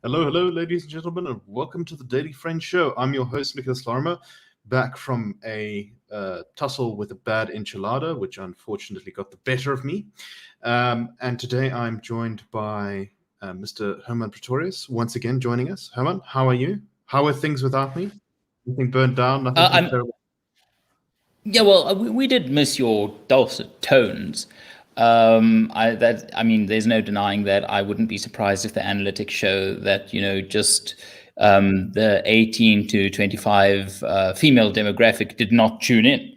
Hello, ladies and gentlemen, and welcome to the Daily Friend Show. I'm your host, Nicholas Lorimer, back from a tussle with a bad enchilada, which unfortunately got the better of me. And today I'm joined by Mr. Hermann Pretorius, once again joining us. Hermann, how are you? How are things without me? Nothing burnt down? Nothing terrible? Yeah, well, we did miss your dulcet tones. There's no denying that. I wouldn't be surprised if the analytics show that, just the 18 to 25 female demographic did not tune in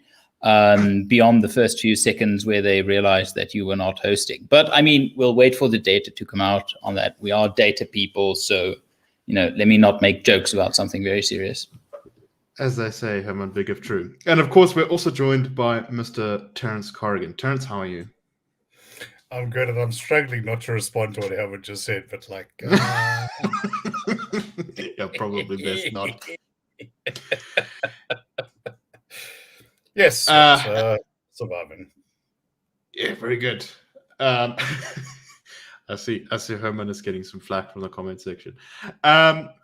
beyond the first few seconds where they realized that you were not hosting. But we'll wait for the data to come out on that. We are data people, so, let me not make jokes about something very serious. As they say, Hermann, big if true. And of course, we're also joined by Mr. Terence Corrigan. Terence, how are you? I'm good, and I'm struggling not to respond to what Hermann just said, but yeah, probably best not. Yes, surviving. Yeah, very good. I see Hermann is getting some flack from the comment section.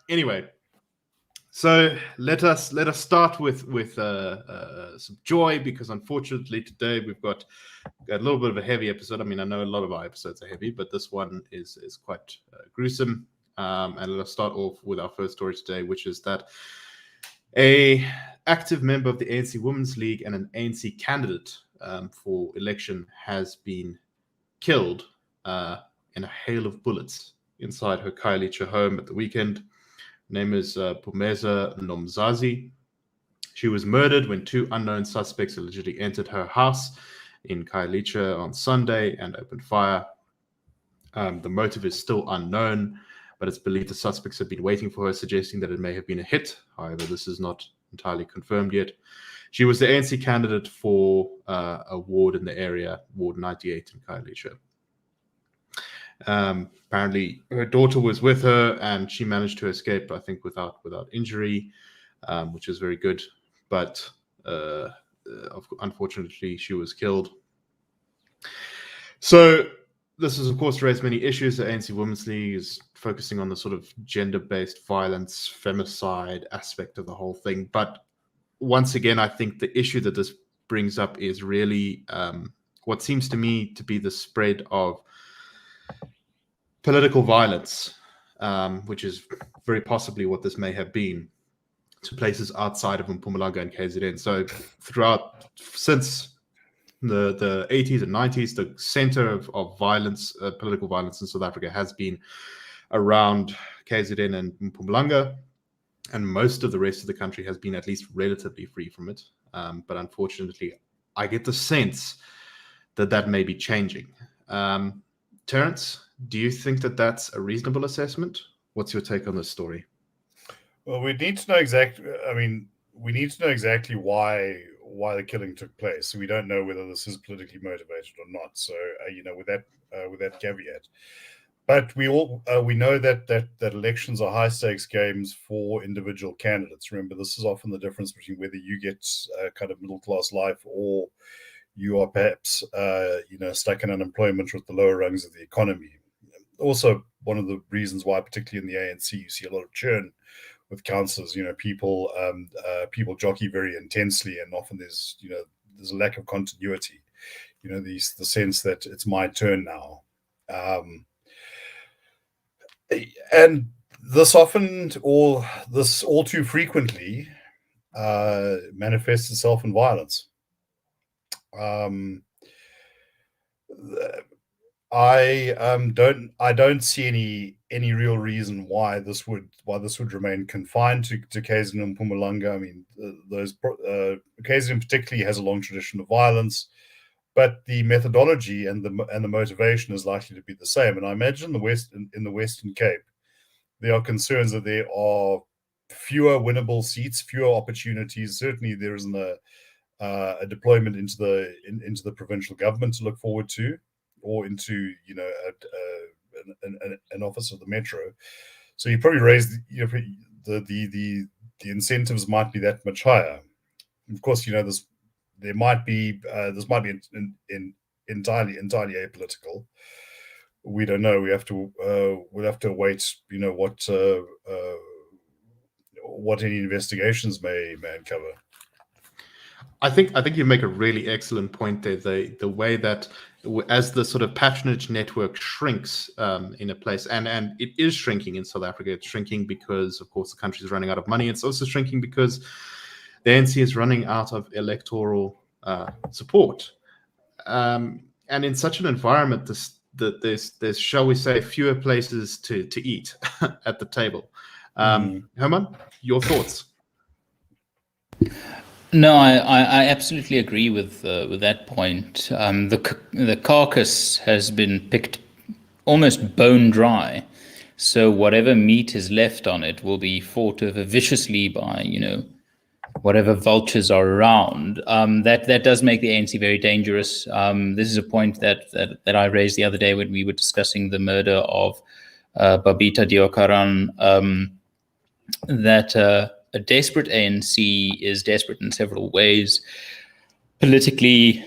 Anyway. So let us start with some joy, because unfortunately today we've got a little bit of a heavy episode. I know a lot of our episodes are heavy, but this one is quite gruesome. And let's start off with our first story today, which is that a active member of the ANC Women's League and an ANC candidate for election has been killed in a hail of bullets inside her Khayelitsha home at the weekend. Name is Phumeza Nomzazi. She was murdered when two unknown suspects allegedly entered her house in Khayelitsha on Sunday and opened fire. The motive is still unknown, but it's believed the suspects have been waiting for her, suggesting that it may have been a hit. However, this is not entirely confirmed yet. She was the ANC candidate for a ward in the area, Ward 98 in Khayelitsha. Apparently her daughter was with her and she managed to escape, I think, without injury, which is very good. But unfortunately, she was killed. So this has, of course, raised many issues. The ANC Women's League is focusing on the sort of gender-based violence, femicide aspect of the whole thing. But once again, I think the issue that this brings up is really what seems to me to be the spread of political violence, which is very possibly what this may have been, to places outside of Mpumalanga and KZN. So since the 80s and 90s, the center of violence, political violence in South Africa has been around KZN and Mpumalanga, and most of the rest of the country has been at least relatively free from it. But unfortunately, I get the sense that may be changing. Terence, do you think that that's a reasonable assessment? What's your take on this story? Well, we need to know exactly. We need to know exactly why the killing took place. We don't know whether this is politically motivated or not. So, with that caveat, but we know that elections are high stakes games for individual candidates. Remember, this is often the difference between whether you get a kind of middle class life or you are perhaps stuck in unemployment or at the lower rungs of the economy. Also, one of the reasons why, particularly in the ANC, you see a lot of churn with councillors. People jockey very intensely, and often there's a lack of continuity. The sense that it's my turn now, and this often, all too frequently, manifests itself in violence. I don't see any real reason why this would remain confined to KZN and Mpumalanga. KZN particularly has a long tradition of violence, but the methodology and the motivation is likely to be the same. And I imagine in the Western Cape, there are concerns that there are fewer winnable seats, fewer opportunities. Certainly, there isn't a deployment into the provincial government to look forward to, or into an office of the metro. So you probably raise the incentives might be that much higher. Of course, this might be entirely apolitical. We don't know. We'll have to wait. What any investigations may uncover. I think you make a really excellent point there. The way that as the sort of patronage network shrinks in a place, and it is shrinking in South Africa. It's shrinking because, of course, the country is running out of money. It's also shrinking because the ANC is running out of electoral support. And in such an environment, there's, shall we say, fewer places to eat at the table. Hermann, your thoughts? No, I absolutely agree with that point. The carcass has been picked almost bone dry, so whatever meat is left on it will be fought over viciously by whatever vultures are around. That does make the ANC very dangerous. This is a point that I raised the other day when we were discussing the murder of Babita Deokaran. That a desperate ANC is desperate in several ways. Politically,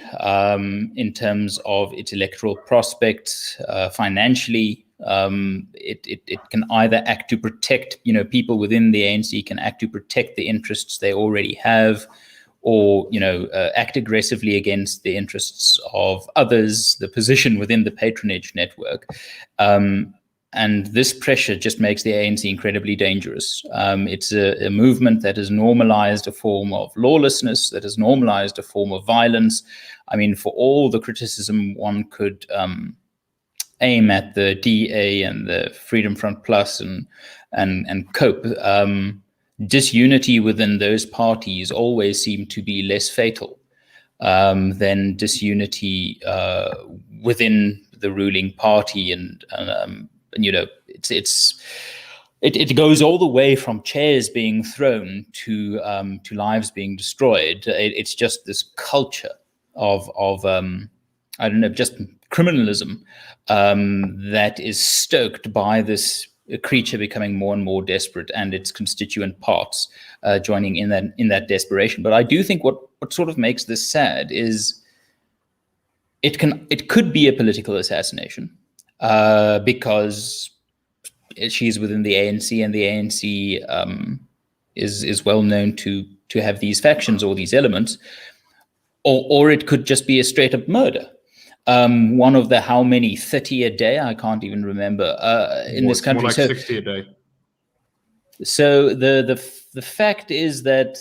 in terms of its electoral prospects, financially, it can either act to protect, people within the ANC can act to protect the interests they already have, or act aggressively against the interests of others, the position within the patronage network. And this pressure just makes the ANC incredibly dangerous. It's a movement that has normalized a form of lawlessness, that has normalized a form of violence. I mean, for all the criticism one could aim at the DA and the Freedom Front Plus and COPE, disunity within those parties always seemed to be less fatal than disunity within the ruling party, and it goes all the way from chairs being thrown to lives being destroyed. It's just this culture of I don't know, just criminalism that is stoked by this creature becoming more and more desperate, and its constituent parts joining in that desperation. But I do think what sort of makes this sad is it could be a political assassination. Because she's within the ANC, and the ANC is well known to have these factions or these elements, or it could just be a straight up murder. One of the how many 30 a day? I can't even remember in this country. More like 60 a day. So the fact is that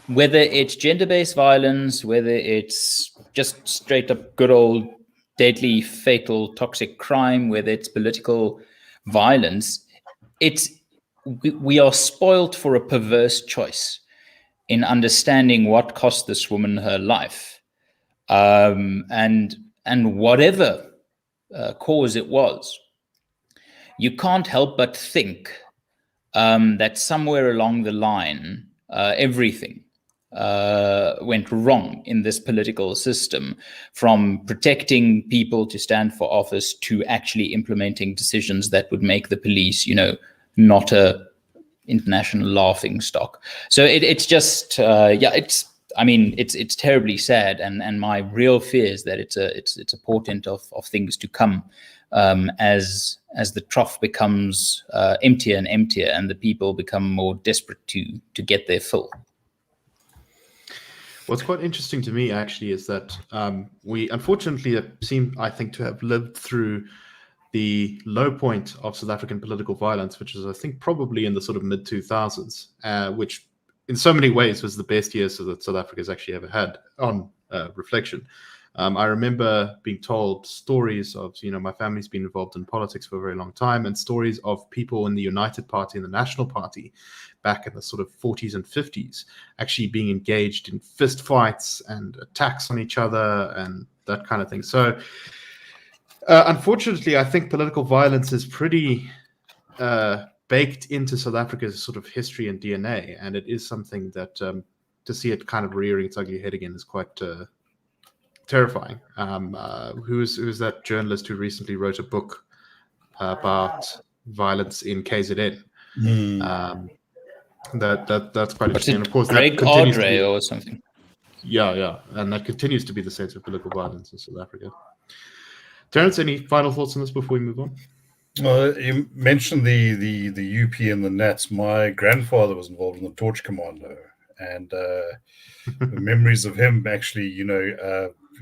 whether it's gender-based violence, whether it's just straight up good old deadly, fatal, toxic crime, whether it's political violence, we are spoilt for a perverse choice in understanding what cost this woman her life, and whatever cause it was. You can't help but think that somewhere along the line, everything went wrong in this political system, from protecting people to stand for office to actually implementing decisions that would make the police, not a international laughing stock. So it's just, it's terribly sad, and my real fear is that it's a portent of things to come, as the trough becomes emptier and emptier, and the people become more desperate to get their fill. What's quite interesting to me, actually, is that we unfortunately seem, I think, to have lived through the low point of South African political violence, which is, I think, probably in the sort of mid-2000s, which in so many ways was the best years that South Africa's actually ever had on reflection. I remember being told stories of, my family's been involved in politics for a very long time, and stories of people in the United Party and the National Party back in the sort of 40s and 50s actually being engaged in fist fights and attacks on each other and that kind of thing. So unfortunately, I think political violence is pretty baked into South Africa's sort of history and DNA, and it is something that to see it kind of rearing its ugly head again is quite terrifying. Who's that journalist who recently wrote a book about violence in KZN? That's quite What's interesting. it, And of course, Greg that continues to Audrey be, or something? yeah, and that continues to be the sense of political violence in South Africa. Terence, any final thoughts on this before we move on? Well, you mentioned the UP and the Nats. My grandfather was involved in the Torch Commando, and the memories of him actually, he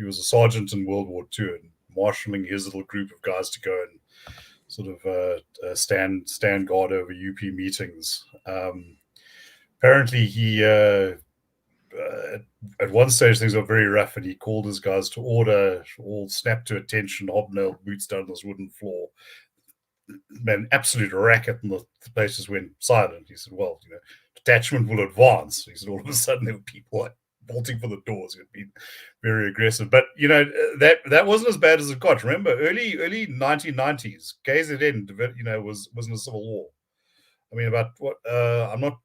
was a sergeant in World War II and marshalling his little group of guys to go and sort of stand guard over UP meetings. Apparently, he at one stage things got very rough, and he called his guys to order, all snap to attention, hobnailed boots down this wooden floor. Man, absolute racket, and the place just went silent. He said, "Well, detachment will advance." He said, all of a sudden there were people like bolting for the doors. It had been very aggressive, but that wasn't as bad as it got. Remember, early 1990s, KZN, was in a civil war. I mean, about what? I'm not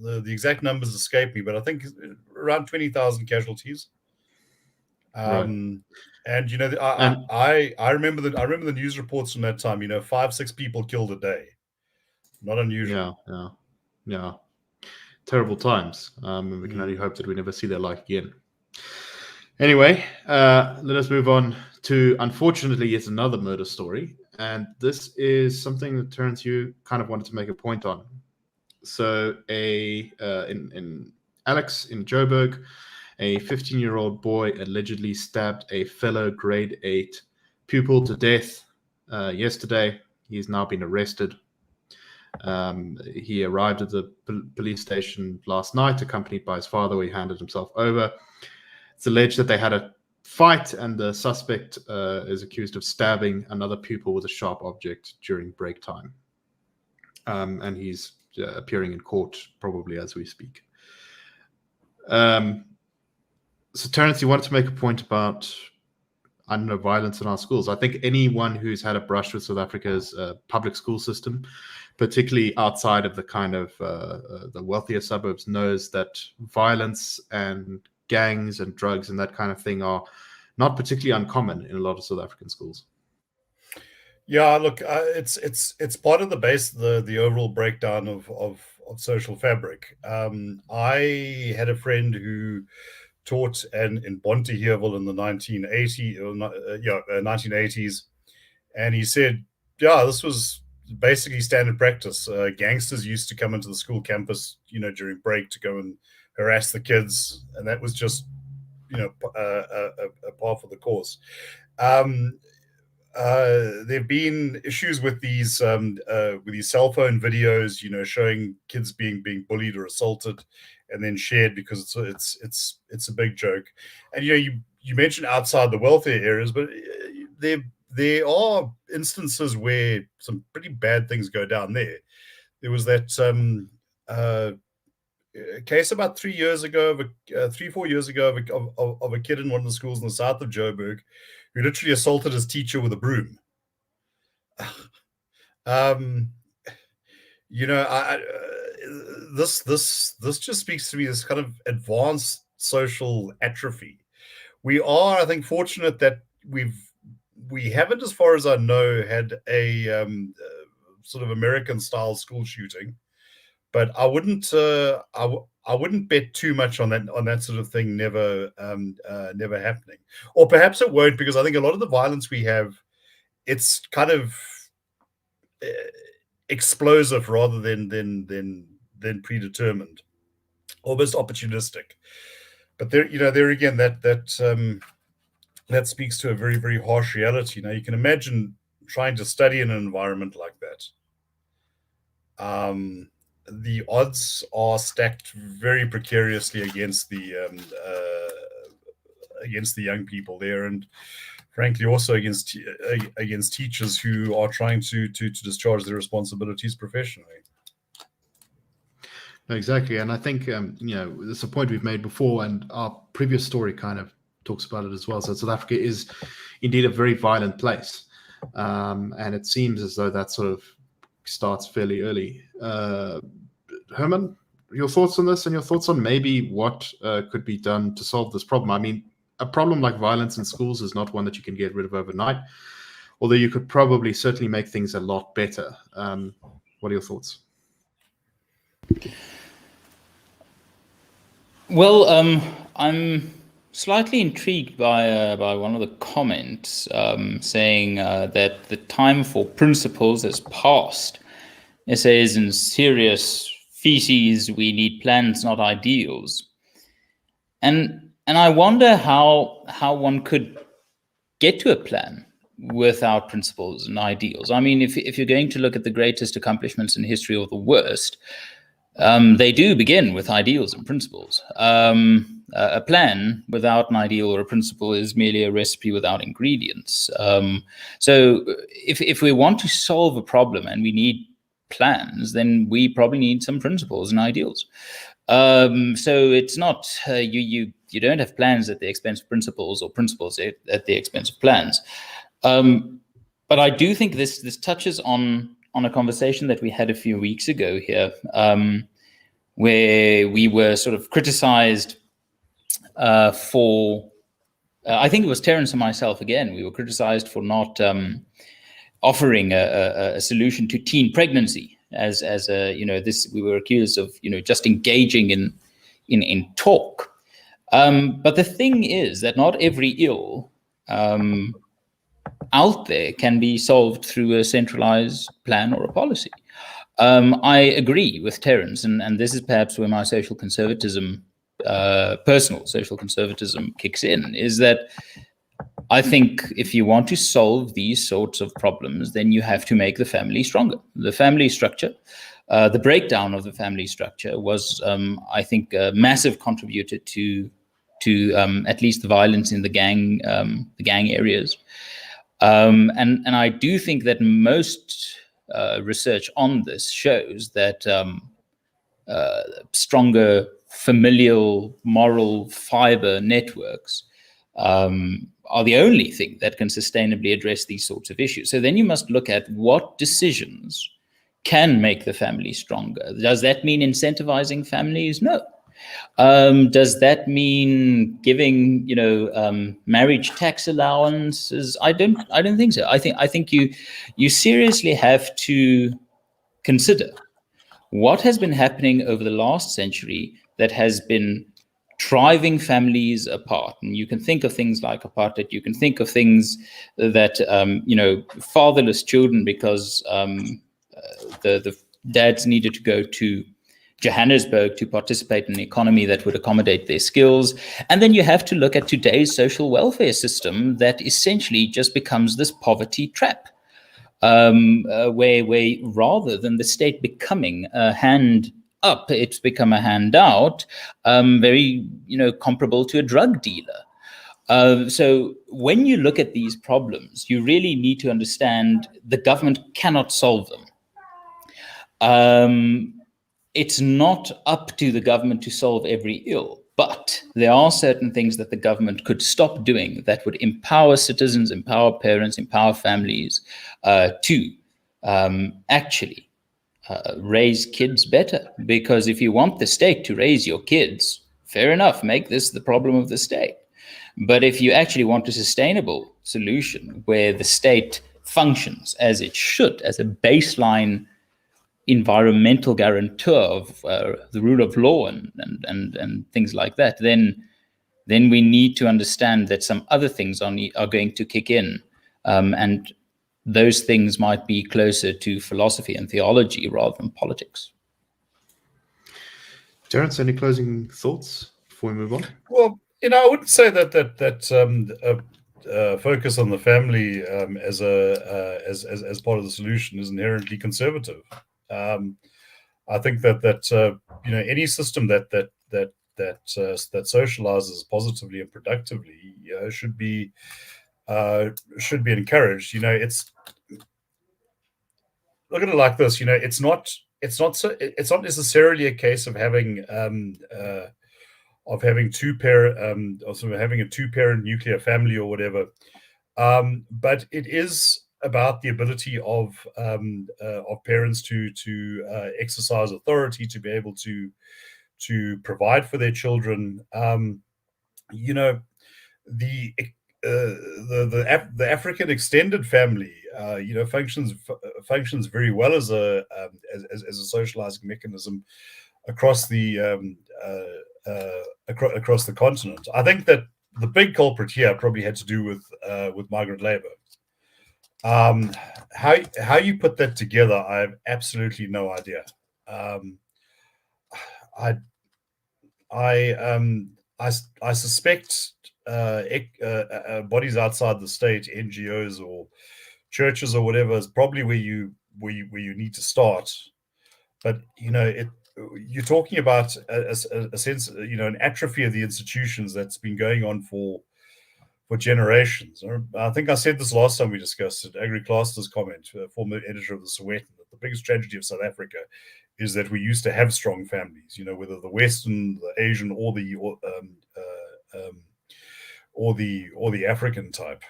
the exact numbers escape me, but I think around 20,000 casualties. Right. And I remember the news reports from that time. 5-6 people killed a day. Not unusual. Yeah. Terrible times. And we can only hope that we never see that like again. Anyway, let us move on to, unfortunately, yet another murder story. And this is something that, Terence, you kind of wanted to make a point on. So in Alex in Joburg, a 15-year-old boy allegedly stabbed a fellow grade 8 pupil to death yesterday. He's now been arrested. He arrived at the police station last night, accompanied by his father, where he handed himself over. It's alleged that they had a fight, and the suspect is accused of stabbing another pupil with a sharp object during break time. And he's appearing in court probably as we speak. So, Terence, you wanted to make a point about, I don't know, violence in our schools. I think anyone who's had a brush with South Africa's public school system, particularly outside of the kind of the wealthier suburbs, knows that violence and gangs and drugs and that kind of thing are not particularly uncommon in a lot of South African schools. Yeah, look, it's part of the base, the overall breakdown of social fabric. I had a friend who taught in Bonteheuwel in the 1980s, and he said, yeah, this was basically standard practice. Gangsters used to come into the school campus, during break to go and harass the kids, and that was just, a part of the course. There've been issues with these cell phone videos, showing kids being bullied or assaulted, and then shared because it's a big joke. And you mentioned outside the wealthier areas, but there are instances where some pretty bad things go down there. There was that case about 3 years ago, 3-4 years ago, of a kid in one of the schools in the south of Joburg who literally assaulted his teacher with a broom. This just speaks to me, this kind of advanced social atrophy. We are, I think, fortunate that we haven't, as far as I know, had a sort of American-style school shooting. But I wouldn't bet too much on that sort of thing never happening. Or perhaps it won't, because I think a lot of the violence we have, it's kind of explosive rather than predetermined, almost opportunistic. But there again, that speaks to a very, very harsh reality. Now, you can imagine trying to study in an environment like that. The odds are stacked very precariously against the young people there, and frankly also against teachers who are trying to discharge their responsibilities professionally. Exactly, and I think it's a point we've made before, and our previous story kind of talks about it as well. So South Africa is indeed a very violent place, and it seems as though that sort of starts fairly early. Hermann, your thoughts on this, and your thoughts on maybe what could be done to solve this problem? I mean, a problem like violence in schools is not one that you can get rid of overnight, although you could probably certainly make things a lot better. What are your thoughts? Well, I'm slightly intrigued by one of the comments saying that the time for principles has passed. It says in serious feces, we need plans, not ideals. And I wonder how one could get to a plan without principles and ideals. I mean, if you're going to look at the greatest accomplishments in history or the worst, they do begin with ideals and principles. A plan without an ideal or a principle is merely a recipe without ingredients. So if we want to solve a problem and we need plans, then we probably need some principles and ideals. So it's not you don't have plans at the expense of principles, or principles at the expense of plans. But I do think this touches on a conversation that we had a few weeks ago here, where we were sort of criticized for. I think it was Terence and myself again. We were criticized for not offering a solution to teen pregnancy. As a this, we were accused of just engaging in talk. But the thing is that not every ill out there can be solved through a centralized plan or a policy. I agree with Terence, and this is perhaps where my social conservatism, personal social conservatism, kicks in, is that I think if you want to solve these sorts of problems, then you have to make the family stronger. The family structure, the breakdown of the family structure was, I think, a massive contributor to at least the violence in the gang areas. And I do think that most research on this shows that stronger familial moral fiber networks are the only thing that can sustainably address these sorts of issues. So then you must look at what decisions can make the family stronger. Does that mean incentivizing families? No. Does that mean giving marriage tax allowances? I don't think so. I think you seriously have to consider what has been happening over the last century that has been driving families apart. And you can think of things like apartheid. You can think of things that fatherless children, because the dads needed to go to Johannesburg to participate in an economy that would accommodate their skills. And then you have to look at today's social welfare system that essentially just becomes this poverty trap, where rather than the state becoming a hand up, it's become a handout, very comparable to a drug dealer. So when you look at these problems, you really need to understand the government cannot solve them. It's not up to the government to solve every ill, but there are certain things that the government could stop doing that would empower citizens, empower parents, empower families to actually raise kids better. Because if you want the state to raise your kids, fair enough, make this the problem of the state. But if you actually want a sustainable solution where the state functions as it should, as a baseline environmental guarantor of the rule of law and things like that, then we need to understand that some other things are going to kick in, and those things might be closer to philosophy and theology rather than politics. Terence, any closing thoughts before we move on? Well, I wouldn't say that focus on the family as part of the solution is inherently conservative. I think that any system that socializes positively and productively should be encouraged. It's, look at it like this. It's not necessarily a case of having having a two-parent nuclear family or whatever, but it is about the ability of parents to exercise authority, to be able to provide for their children. the African extended family, functions very well as a socializing mechanism across the across the continent. I think that the big culprit here probably had to do with migrant labor. How you put that together, I have absolutely no idea. I suspect bodies outside the state, NGOs or churches or whatever, is probably where you need to start. But you're talking about a sense, an atrophy of the institutions that's been going on for generations. I think I said this last time we discussed it. Agri Claster's comment, former editor of the Sowetan, that the biggest tragedy of South Africa is that we used to have strong families. Whether the Western, the Asian, or the African type.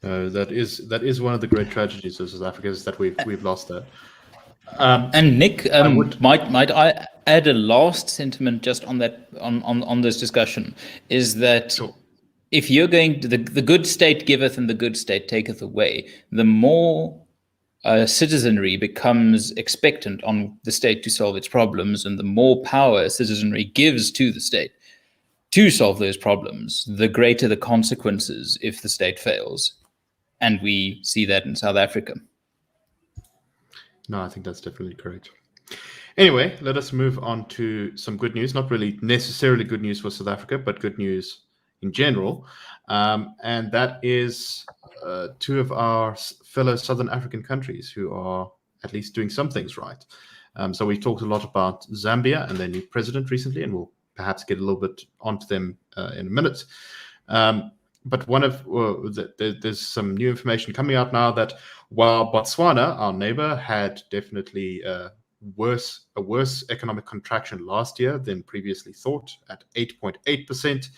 That is one of the great tragedies of South Africa, is that we've lost that. And Nick, might I add a last sentiment just on that on this discussion, is that sure. If you're going to the good state giveth and the good state taketh away, the more citizenry becomes expectant on the state to solve its problems, and the more power citizenry gives to the state to solve those problems, the greater the consequences if the state fails. And we see that in South Africa. No, I think that's definitely correct. Anyway, let us move on to some good news. Not really necessarily good news for South Africa, but good news in general. And that is two of our fellow Southern African countries who are at least doing some things right. So we've talked a lot about Zambia and their new president recently, and we'll perhaps get a little bit onto them in a minute. But there's some new information coming out now that while Botswana, our neighbor, had definitely a worse economic contraction last year than previously thought at 8.8%,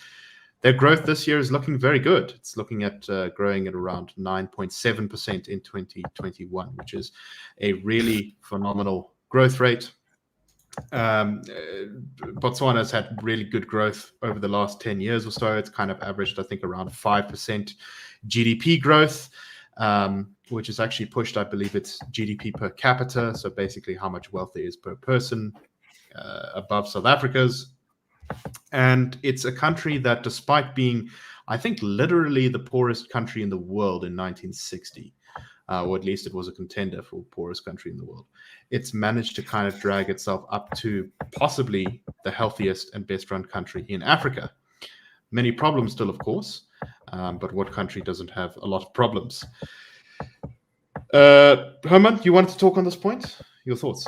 their growth this year is looking very good. It's looking at growing at around 9.7% in 2021, which is a really phenomenal growth rate. Botswana has had really good growth over the last 10 years or so. It's kind of averaged, I think, around 5% GDP growth, which has actually pushed, I believe, its GDP per capita, so basically how much wealth there is per person, above South Africa's. And it's a country that, despite being, I think, literally the poorest country in the world in 1960, or at least it was a contender for poorest country in the world, it's managed to kind of drag itself up to possibly the healthiest and best run country in Africa. Many problems still, of course, but what country doesn't have a lot of problems? Hermann, you wanted to talk on this point? Your thoughts?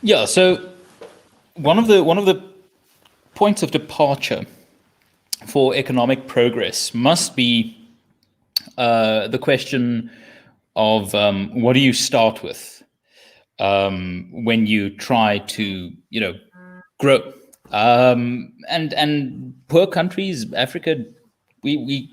Yeah, so one of the points of departure for economic progress must be the question of what do you start with when you try to grow, and poor countries, Africa, we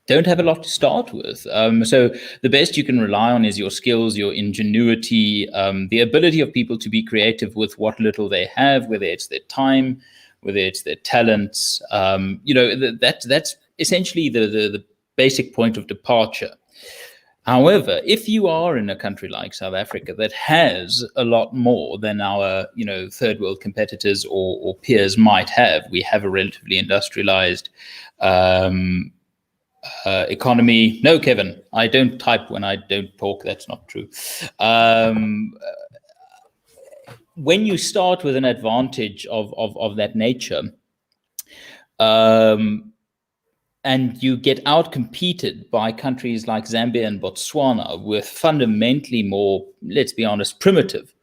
don't have a lot to start with. So the best you can rely on is your skills, your ingenuity, the ability of people to be creative with what little they have, whether it's their time, whether it's their talents. That's essentially the basic point of departure. However, if you are in a country like South Africa that has a lot more than our, third world competitors or peers might have, we have a relatively industrialized economy. No, Kevin, I don't type when I don't talk. That's not true. When you start with an advantage of that nature, and you get outcompeted by countries like Zambia and Botswana with fundamentally more, let's be honest, primitive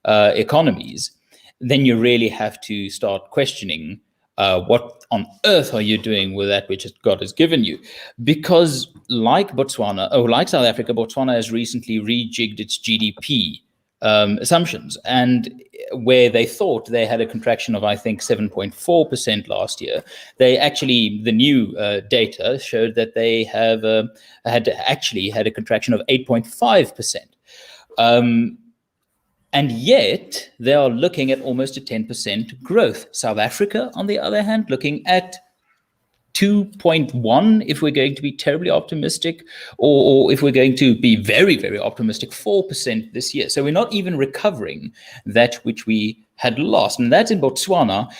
economies, then you really have to start questioning what on earth are you doing with that which God has given you? Because like Botswana, or like South Africa, Botswana has recently rejigged its GDP assumptions, and where they thought they had a contraction of, I think, 7.4% last year, the new data showed that they have had a contraction of 8.5%. And yet they are looking at almost a 10% growth. South Africa, on the other hand, looking at 2.1 if we're going to be terribly optimistic, or if we're going to be very, very optimistic, 4% this year. So we're not even recovering that which we had lost. And that's in Botswana,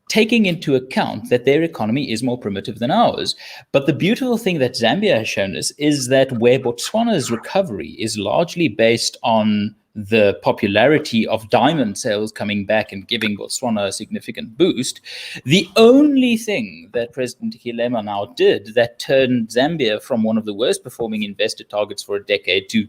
taking into account that their economy is more primitive than ours. But the beautiful thing that Zambia has shown us is that where Botswana's recovery is largely based on the popularity of diamond sales coming back and giving Botswana a significant boost, the only thing that President Hilema now did that turned Zambia from one of the worst performing investor targets for a decade to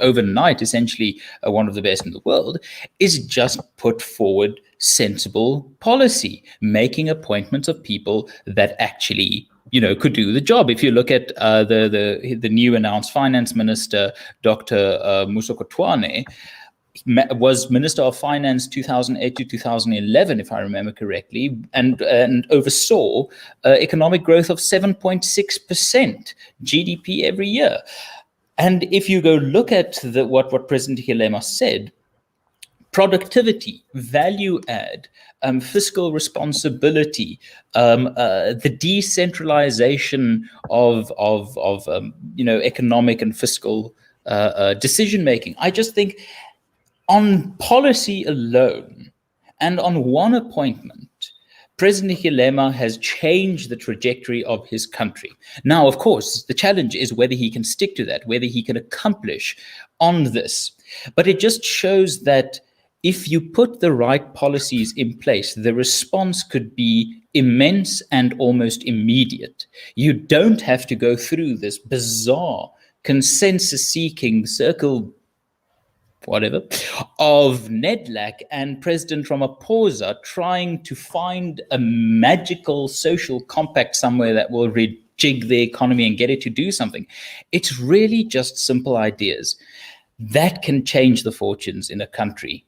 overnight essentially one of the best in the world is just put forward sensible policy, making appointments of people that actually could do the job. If you look at the new announced finance minister, Dr. Musokotwane, was Minister of Finance 2008 to 2011, if I remember correctly, and oversaw economic growth of 7.6% GDP every year. And if you go look at what President Hilema said, productivity, value add, fiscal responsibility, the decentralization of economic and fiscal decision making. I just think on policy alone and on one appointment, President Hilema has changed the trajectory of his country. Now, of course, the challenge is whether he can stick to that, whether he can accomplish on this. But it just shows that if you put the right policies in place, the response could be immense and almost immediate. You don't have to go through this bizarre consensus-seeking circle whatever, of Nedlac and President Ramaphosa trying to find a magical social compact somewhere that will rejig the economy and get it to do something. It's really just simple ideas that can change the fortunes in a country.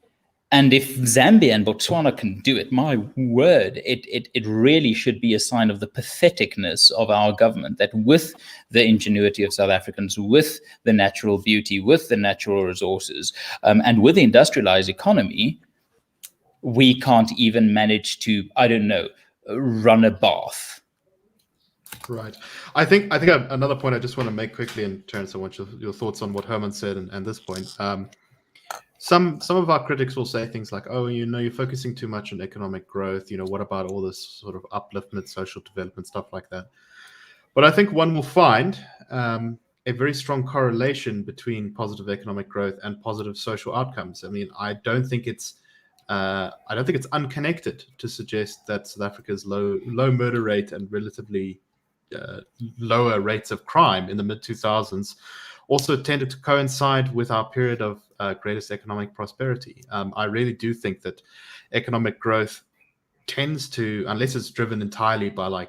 And if Zambia and Botswana can do it, my word, it really should be a sign of the patheticness of our government, that with the ingenuity of South Africans, with the natural beauty, with the natural resources, and with the industrialized economy, we can't even manage to, I don't know, run a bath. Right. I think another point I just want to make quickly, and Terence, I want your thoughts on what Hermann said and this point. Some of our critics will say things like, oh, you're focusing too much on economic growth. What about all this sort of upliftment, social development, stuff like that? But I think one will find a very strong correlation between positive economic growth and positive social outcomes. I mean, I don't think it's unconnected to suggest that South Africa's low murder rate and relatively lower rates of crime in the mid-2000s also tended to coincide with our period of greatest economic prosperity. I really do think that economic growth tends to, unless it's driven entirely by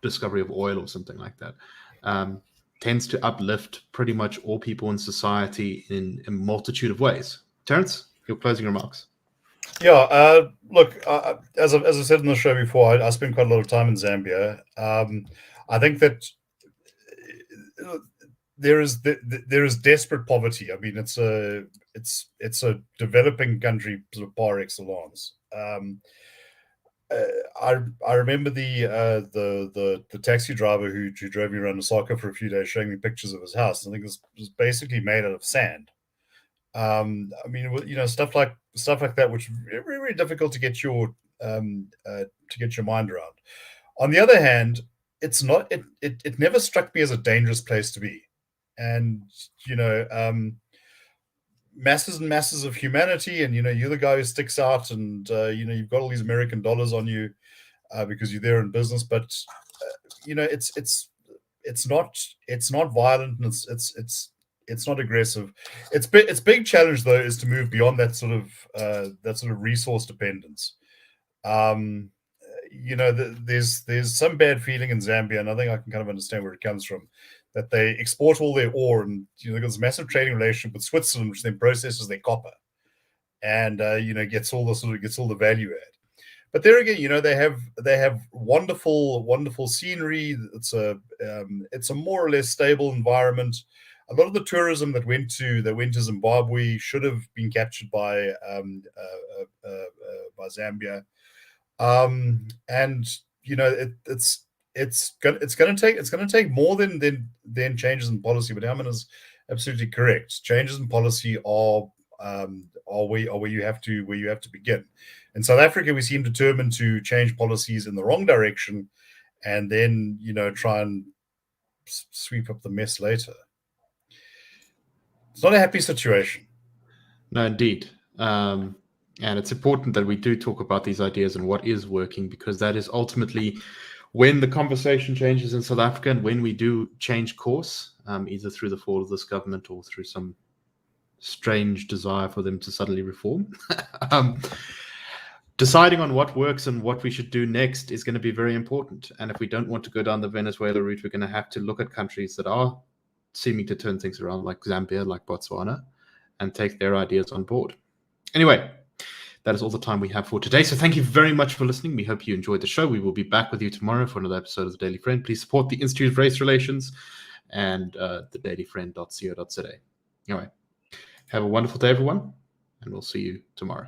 discovery of oil or something like that, tends to uplift pretty much all people in society in a multitude of ways. Terence, your closing remarks. Yeah, look, as I said in the show before, I spent quite a lot of time in Zambia. I think that there is desperate poverty. I mean, it's a developing country par excellence. I remember the taxi driver who drove me around Osaka for a few days, showing me pictures of his house. I think it was basically made out of sand. I mean, stuff like that, which is very, very difficult to get your mind around. On the other hand, it's not. It never struck me as a dangerous place to be, and masses and masses of humanity, and you're the guy who sticks out, and you've got all these American dollars on you because you're there in business, but it's not violent, and it's not aggressive. Its big challenge though is to move beyond that sort of resource dependence. There's some bad feeling in Zambia, and I think I can kind of understand where it comes from. That they export all their ore, and they've got this massive trading relationship with Switzerland, which then processes their copper, and gets all the value add. But there again, they have wonderful scenery. It's a more or less stable environment. A lot of the tourism that went to Zimbabwe should have been captured by Zambia, and it's going to take more than changes in policy. But Hermann is absolutely correct. Changes in policy are where you have to begin. In South Africa, we seem determined to change policies in the wrong direction, and then try and sweep up the mess later. It's not a happy situation. No, indeed. And it's important that we do talk about these ideas and what is working, because that is ultimately when the conversation changes in South Africa, and when we do change course, either through the fall of this government or through some strange desire for them to suddenly reform. Deciding on what works and what we should do next is going to be very important. And if we don't want to go down the Venezuela route, we're going to have to look at countries that are seeming to turn things around, like Zambia, like Botswana, and take their ideas on board. Anyway, that is all the time we have for today. So thank you very much for listening. We hope you enjoyed the show. We will be back with you tomorrow for another episode of The Daily Friend. Please support the Institute of Race Relations and thedailyfriend.co.za. Anyway, have a wonderful day, everyone, and we'll see you tomorrow.